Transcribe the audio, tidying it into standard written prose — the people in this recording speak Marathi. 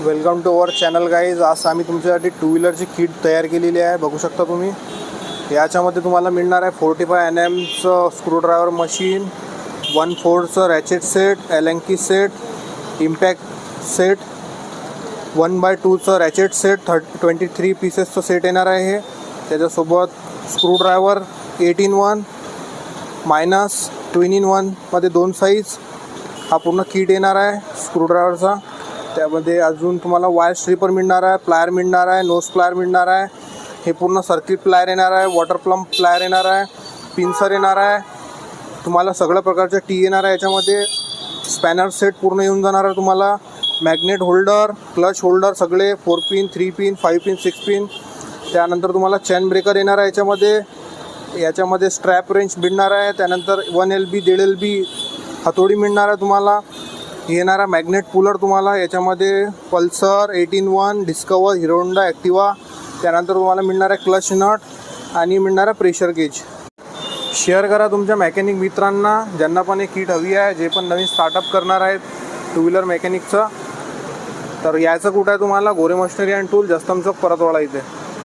Welcome to our channel guys. आज आम्ही तुमच्यासाठी टू व्हीलरची किट तयार केलेली आहे. बघू शकता तुम्ही. याच्यामध्ये तुम्हाला मिळणार आहे 45 NMचं स्क्रूड्रायव्हर मशीन, 1/4चं ratchet set, Allen key set, impact set, 1/2चं रॅचेट सेट, 23 पीसेसचं सेट येणार आहे हे. त्याच्यासोबत स्क्रूड्रायव्हर 8-in-1 मायनस 2-in-1 मध्ये 2 साईज हा पूर्ण किट येणार आहे स्क्रूड्रायव्हरचा. त्यामध्ये अजून तुम्हाला वायर स्ट्रिपर मिळणार आहे, प्लायर मिळणार आहे, नोज प्लायर मिळणार आहे, हे पूर्ण सर्किट प्लायर येणार आहे, वॉटर प्लम्प प्लायर येणार आहे, पिन्सर येणार आहे, तुम्हाला सगळ्या प्रकारच्या टी येणार आहे. याच्यामध्ये स्पॅनर सेट पूर्ण येऊन जाणार आहे तुम्हाला. मॅग्नेट होल्डर, क्लच होल्डर सगळे 4 पिन, 3 पिन, 5 पिन, 6 पिन. त्यानंतर तुम्हाला चेन ब्रेकर येणार आहे याच्यामध्ये स्ट्रॅप रेंच मिळणार आहे. त्यानंतर 1 LB 1.5 LB हातोडी मिळणार आहे तुम्हाला. येणारा मॅग्नेट पुलर तुम्हाला याच्यामध्ये पल्सर, 8-in-1, डिस्कवर, हिरो होंडा, ॲक्टिवा. त्यानंतर तुम्हाला मिळणार आहे क्लच नट आणि मिळणार आहे प्रेशर गेज. शेअर करा तुमच्या मेकॅनिक मित्रांना ज्यांना पण एक किट हवी आहे, जे पण नवीन स्टार्टअप करणार आहेत टू व्हीलर मेकॅनिकचं. तर यायचं कुठं आहे तुम्हाला? गोरे मशिनरी अँड टूल, जस्तम चौक, परतवाडा इथे.